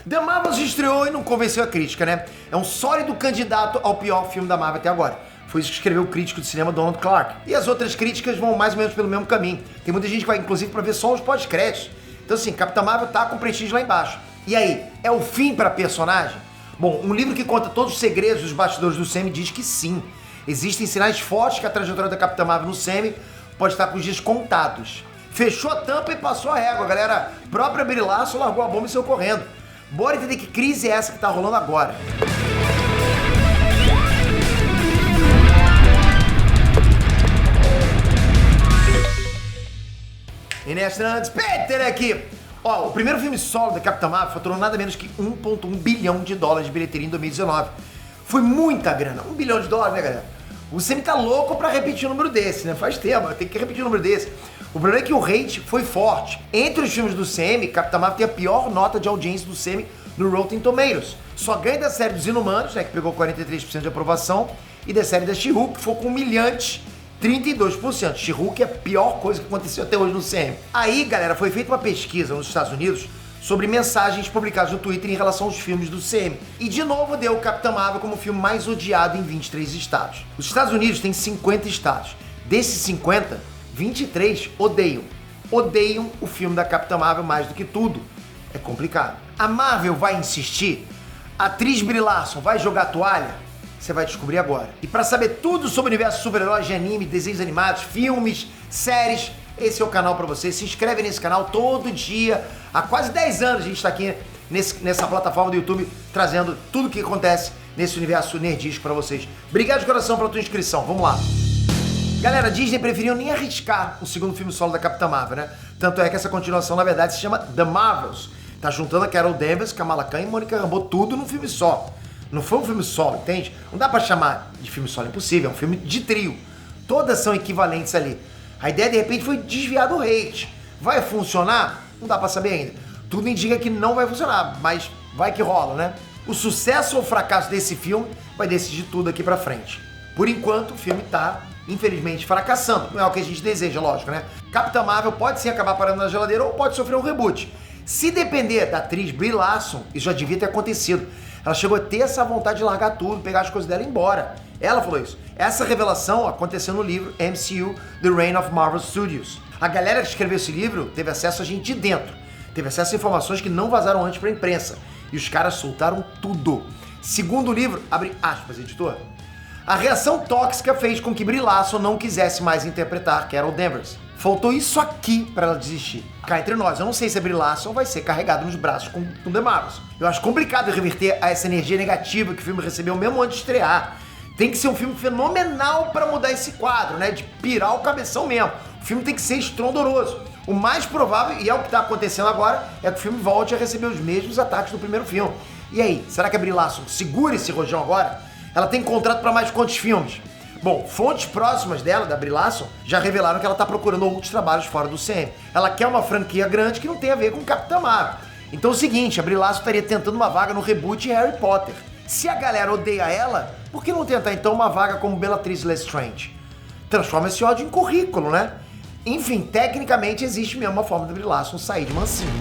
The Marvels estreou e não convenceu a crítica, né? É um sólido candidato ao pior filme da Marvel até agora. Foi isso que escreveu o crítico de cinema Donald Clark. E as outras críticas vão mais ou menos pelo mesmo caminho. Tem muita gente que vai, inclusive, pra ver só os pós-créditos. Então, assim, Capitã Marvel tá com prestígio lá embaixo. E aí, é o fim pra personagem? Bom, um livro que conta todos os segredos dos bastidores do CM diz que sim. Existem sinais fortes que a trajetória da Capitã Marvel no CM pode estar com os dias contados. Fechou a tampa e passou a régua, galera. A própria Brie Larson largou a bomba e saiu correndo. Bora entender que crise é essa que tá rolando agora. Inês Nandes, Peter aqui. Ó, o primeiro filme solo da Capitã Marvel faturou nada menos que 1,1 bilhão de dólares de bilheteria em 2019. Foi muita grana, 1 bilhão de dólares, né, galera? O CM tá louco pra repetir um número desse, né? Faz tempo, tem que repetir um número desse. O problema é que o hate foi forte. Entre os filmes do CM, Capitã Marvel tem a pior nota de audiência do CM no Rotten Tomatoes. Só ganha da série dos Inumanos, né, que pegou 43% de aprovação, e da série da She-Hulk, que foi com humilhantes 32%. She-Hulk é a pior coisa que aconteceu até hoje no CM. Aí, galera, foi feita uma pesquisa nos Estados Unidos sobre mensagens publicadas no Twitter em relação aos filmes do CM. E de novo deu o Capitã Marvel como o filme mais odiado em 23 estados. Os Estados Unidos têm 50 estados. Desses 50, 23 odeiam. Odeiam o filme da Capitã Marvel mais do que tudo. É complicado. A Marvel vai insistir? A atriz Brie Larson vai jogar a toalha? Você vai descobrir agora. E para saber tudo sobre o universo super-heróis de anime, desenhos animados, filmes, séries, esse é o canal para você. Se inscreve nesse canal todo dia. Há quase 10 anos a gente está aqui nessa plataforma do YouTube trazendo tudo o que acontece nesse universo nerdístico para vocês. Obrigado de coração pela tua inscrição. Vamos lá. Galera, a Disney preferiu nem arriscar o segundo filme solo da Capitã Marvel, né? Tanto é que essa continuação, na verdade, se chama The Marvels. Tá juntando a Carol Danvers, Kamala Khan e Monica Rambeau, tudo num filme só. Não foi um filme solo, entende? Não dá pra chamar de filme solo, impossível, é um filme de trio. Todas são equivalentes ali. A ideia, de repente, foi desviar do hate. Vai funcionar? Não dá pra saber ainda. Tudo indica que não vai funcionar, mas vai que rola, né? O sucesso ou fracasso desse filme vai decidir tudo aqui pra frente. Por enquanto, o filme tá, infelizmente, fracassando. Não é o que a gente deseja, lógico, né? Capitã Marvel pode sim acabar parando na geladeira ou pode sofrer um reboot. Se depender da atriz Brie Larson, isso já devia ter acontecido. Ela chegou a ter essa vontade de largar tudo, pegar as coisas dela e ir embora. Ela falou isso. Essa revelação aconteceu no livro MCU The Reign of Marvel Studios. A galera que escreveu esse livro teve acesso a gente de dentro. Teve acesso a informações que não vazaram antes pra imprensa. E os caras soltaram tudo. Segundo o livro, abre aspas, editor, a reação tóxica fez com que Brie Larson não quisesse mais interpretar Carol Danvers. Faltou isso aqui pra ela desistir. Cá entre nós, eu não sei se a Brie Larson vai ser carregada nos braços com The Marvels. Eu acho complicado reverter a essa energia negativa que o filme recebeu mesmo antes de estrear. Tem que ser um filme fenomenal pra mudar esse quadro, né? De pirar o cabeção mesmo. O filme tem que ser estrondoroso. O mais provável, e é o que tá acontecendo agora, é que o filme volte a receber os mesmos ataques do primeiro filme. E aí, será que a Brie Larson segura esse rojão agora? Ela tem contrato pra mais quantos filmes? Bom, fontes próximas dela, da Brie Larson, já revelaram que ela tá procurando outros trabalhos fora do CM. Ela quer uma franquia grande que não tem a ver com Capitã Marvel. Então é o seguinte, a Brie Larson estaria tentando uma vaga no reboot de Harry Potter. Se a galera odeia ela, por que não tentar então uma vaga como Bellatrix Lestrange? Transforma esse ódio em currículo, né? Enfim, tecnicamente existe mesmo uma forma da Brie Larson sair de mansinho.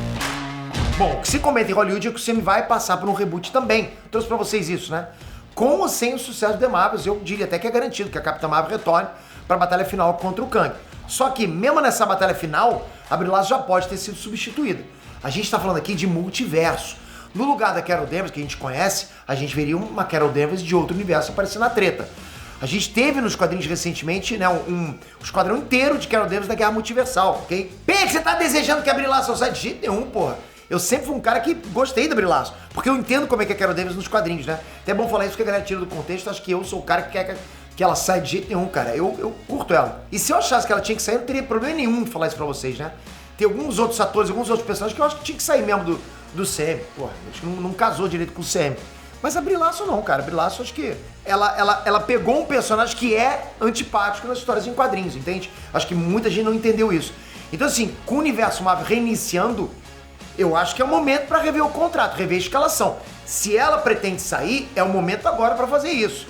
Bom, o que se comenta em Hollywood é que o CM vai passar por um reboot também. Trouxe pra vocês isso, né? Com ou sem o sucesso de The Marvels, eu diria até que é garantido que a Capitã Marvel retorne para a batalha final contra o Kang. Só que, mesmo nessa batalha final, a Brie Larson já pode ter sido substituída. A gente está falando aqui de multiverso. No lugar da Carol Danvers, que a gente conhece, a gente veria uma Carol Danvers de outro universo aparecendo na treta. A gente teve nos quadrinhos recentemente, né, um esquadrão inteiro de Carol Danvers da Guerra Multiversal, ok? Pê, você tá desejando que a Brie Larson saia de jeito nenhum, porra. Eu sempre fui um cara que gostei da Brie Larson, porque eu entendo como é que é a Carol Danvers nos quadrinhos, né? Até é bom falar isso porque a galera tira do contexto, acho que eu sou o cara que quer que ela saia de jeito nenhum, cara. Eu curto ela. E se eu achasse que ela tinha que sair, eu não teria problema nenhum em falar isso pra vocês, né? Tem alguns outros atores, alguns outros personagens que eu acho que tinha que sair mesmo do CM. Porra, acho que não casou direito com o CM. Mas a Brie Larson não, cara. A Brie Larson, acho que ela pegou um personagem que é antipático nas histórias em quadrinhos, entende? Acho que muita gente não entendeu isso. Então, assim, com o universo Marvel reiniciando, eu acho que é o momento pra rever o contrato, rever a escalação. Se ela pretende sair, é o momento agora pra fazer isso.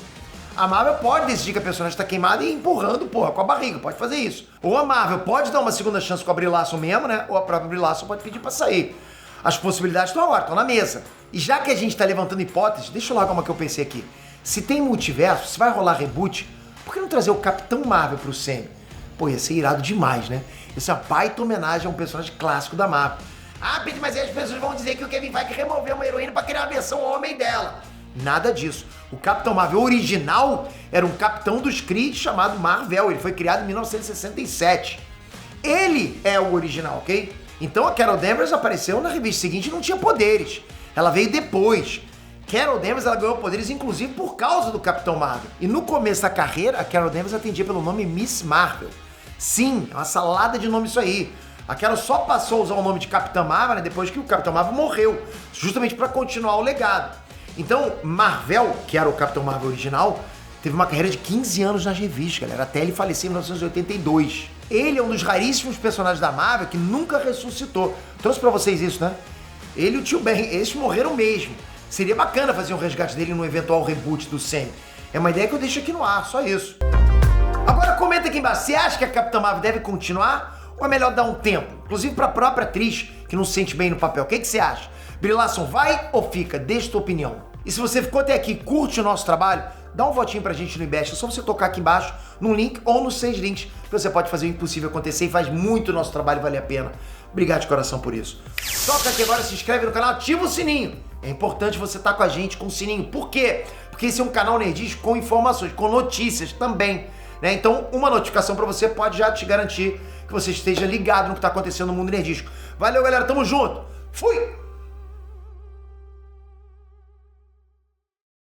A Marvel pode decidir que a personagem tá queimada e ir empurrando, porra, com a barriga, pode fazer isso. Ou a Marvel pode dar uma segunda chance com a Brie Larson mesmo, né? Ou a própria Brie Larson pode pedir pra sair. As possibilidades estão agora, estão na mesa. E já que a gente tá levantando hipóteses, deixa eu lá uma que eu pensei aqui. Se tem multiverso, se vai rolar reboot, por que não trazer o Capitão Marvel pro Sam? Pô, ia ser irado demais, né? Isso é uma baita homenagem a um personagem clássico da Marvel. Ah, Pedro, mas aí as pessoas vão dizer que o Kevin Feige removeu uma heroína pra criar uma versão homem dela. Nada disso. O Capitão Marvel original era um capitão dos Kree chamado Marvel. Ele foi criado em 1967. Ele é o original, ok? Então a Carol Danvers apareceu na revista seguinte e não tinha poderes. Ela veio depois. Carol Danvers ela ganhou poderes inclusive por causa do Capitão Marvel. E no começo da carreira, a Carol Danvers atendia pelo nome Miss Marvel. Sim, é uma salada de nome isso aí. A Carol só passou a usar o nome de Capitã Marvel, né, depois que o Capitão Marvel morreu, justamente para continuar o legado. Então, Marvel, que era o Capitão Marvel original, teve uma carreira de 15 anos nas revistas, galera, até ele falecer em 1982. Ele é um dos raríssimos personagens da Marvel que nunca ressuscitou. Trouxe pra vocês isso, né? Ele e o Tio Ben, esses morreram mesmo. Seria bacana fazer um resgate dele num eventual reboot do Sam. É uma ideia que eu deixo aqui no ar, só isso. Agora comenta aqui embaixo, você acha que a Capitã Marvel deve continuar ou é melhor dar um tempo? Inclusive pra própria atriz que não se sente bem no papel. O que você acha? Brie Larson vai ou fica? Deixa tua opinião. E se você ficou até aqui, curte o nosso trabalho, dá um votinho pra gente no Invest. É só você tocar aqui embaixo, num link ou nos 6 links, que você pode fazer o impossível acontecer e faz muito o nosso trabalho valer a pena. Obrigado de coração por isso. Toca aqui agora, se inscreve no canal, ativa o sininho. É importante você estar com a gente com o sininho. Por quê? Porque esse é um canal nerdístico com informações, com notícias também, né? Então, uma notificação pra você pode já te garantir que você esteja ligado no que tá acontecendo no mundo nerdístico. Valeu, galera. Tamo junto. Fui!